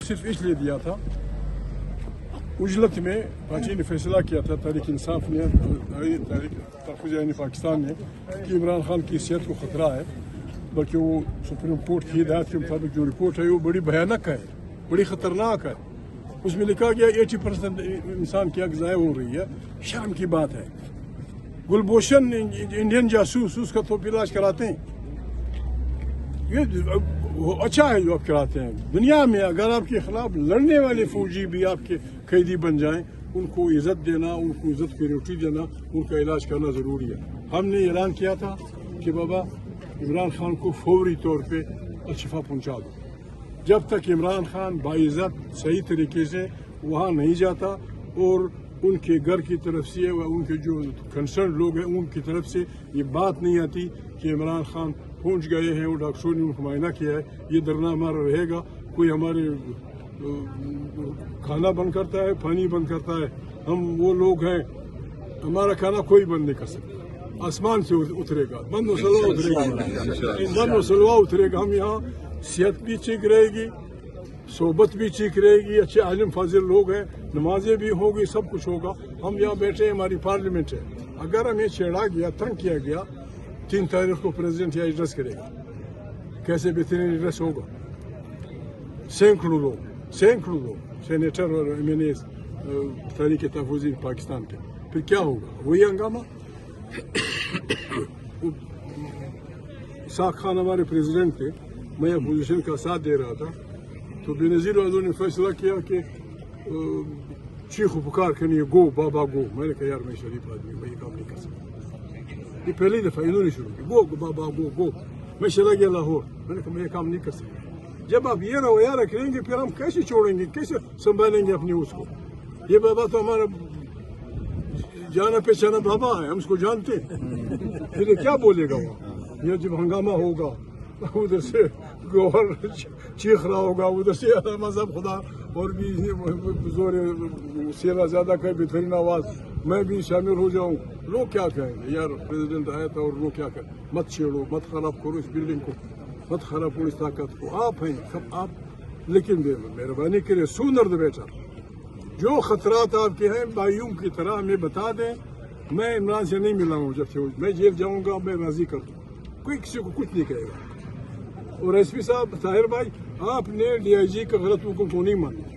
صرف اس لیے دیا تھا، اجلت میں پارٹی نے فیصلہ کیا تھا، تحریک انصاف نے، تحفظ عین پاکستان نے، کہ عمران خان کی صحت کو خطرہ ہے، بلکہ وہ سپریم کورٹ کی ہدایت کے مطابق جو رپورٹ ہے وہ بڑی بھیانک ہے، بڑی خطرناک ہے۔ اس میں لکھا گیا 80% انسان کی غذائیں ہو رہی ہے، شرم کی بات ہے۔ گلبھوشن انڈین جاسوس، اس کا تو علاج کراتے ہیں، یہ اچھا ہے جو آپ کراتے ہیں۔ دنیا میں اگر آپ کے خلاف لڑنے والے فوجی بھی آپ کے قیدی بن جائیں، ان کو عزت دینا، ان کو عزت کی روٹی دینا، ان کا علاج کرنا ضروری ہے۔ ہم نے اعلان کیا تھا کہ بابا عمران خان کو فوری طور پہ شفا پہنچا دو۔ جب تک عمران خان باعزت صحیح طریقے سے وہاں نہیں جاتا اور ان کے گھر کی طرف سے و ان کے جو کنسرن لوگ ہیں ان کی طرف سے یہ بات نہیں آتی کہ عمران خان پہنچ گئے ہیں اور ڈاکٹروں نے ان کو معائنہ کیا ہے، یہ ڈرنا ہمارا رہے گا۔ کوئی ہمارے کھانا بند کرتا ہے، پانی بند کرتا ہے، ہم وہ لوگ ہیں، ہمارا کھانا کوئی بند نہیں کر سکتا۔ آسمان سے اترے گا، بند و سلوا اترے گا، بند و سلوا اترے گا۔ ہم یہاں صحت بھی ٹھیک رہے گی، صحبت بھی ٹھیک رہے گی، اچھے عالم فاضل لوگ ہیں، نمازیں بھی ہوگی، سب کچھ ہوگا۔ ہم یہاں بیٹھے ہیں، ہماری پارلیمنٹ ہے۔ اگر ہمیں چھیڑا گیا، تنگ کیا گیا، 3 تاریخ کو پریزیڈنٹ یہاں ایڈریس کرے گا۔ کیسے بہترین ایڈریس ہوگا؟ سینکڑوں لوگ، سینیٹر اور ایم این اے تحریک تحفظ پاکستان کے، پھر کیا ہوگا؟ وہی ہنگامہ۔ اسحاق خان ہمارے پریزیڈنٹ تھے، میں اپوزیشن کا ساتھ دے رہا تھا، تو بے نظیر والوں نے فیصلہ کیا کہ چیخ و پکار کرنی ہے، گو بابا گو۔ میں نے کہا یار میں شریف آدمی، میں یہ کام نہیں کر سکتا۔ یہ پہلی دفعہ انہوں نے شروع کی، گو بابا گو گو۔ میں چلا گیا لاہور، میں نے کہا میں یہ کام نہیں کر سکتا۔ جب آپ یہ رویہ رکھ لیں گے پھر ہم کیسے چھوڑیں گے، کیسے سنبھالیں گے اپنے اس کو؟ یہ بابا تو ہمارا جانا پہچانا بابا ہے، ہم اس کو جانتے ہیں۔ پھر کیا بولے گا وہ؟ یہ جب ہنگامہ ہوگا، ادھر سے گوہر چیخ رہا ہوگا، ادھر سے مذہب خدا اور بھی زور سیلا زیادہ کہ بہترین آواز، میں بھی شامل ہو جاؤں۔ لوگ کیا کہیں گے؟ یار پریزیڈنٹ آیا تھا اور لوگ کیا کہیں؟ مت چھیڑو، مت خراب کرو اس بلڈنگ کو، مت خراب کرو اس طاقت کو۔ آپ ہیں سب آپ، لیکن مہربانی کرے سونر دا بیٹر، جو خطرات آپ کے ہیں بھائیوں کی طرح ہمیں بتا دیں۔ میں عمران سے نہیں ملا ہوں، جب سے میں جیل جاؤں گا میں راضی کر دوں، کوئی کسی کو کچھ نہیں کہے گا۔ اور ایس پی صاحب طاہر بھائی، آپ نے ڈی آئی جی کا غلط حکم کو نہیں مانا۔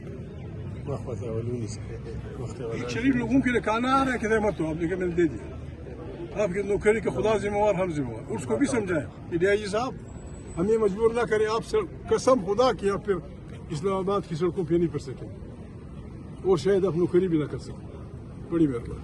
شریف لوگوں کے لیے کھانا آ رہا ہے کہ مت ہو، آپ نے کہا میں نے دے دیا۔ آپ کی نوکری کا خدا ذمہ وار، ہم ذمہ وار، اس کو بھی سمجھائیں کہ ڈی آئی جی صاحب ہمیں مجبور نہ کریں، آپ قسم خدا کی آپ پھر اسلام آباد کی سڑکوں پہ نہیں پڑ سکیں اور شاید آپ نوکری بھی نہ کر سکیں۔ بڑی مہربانی۔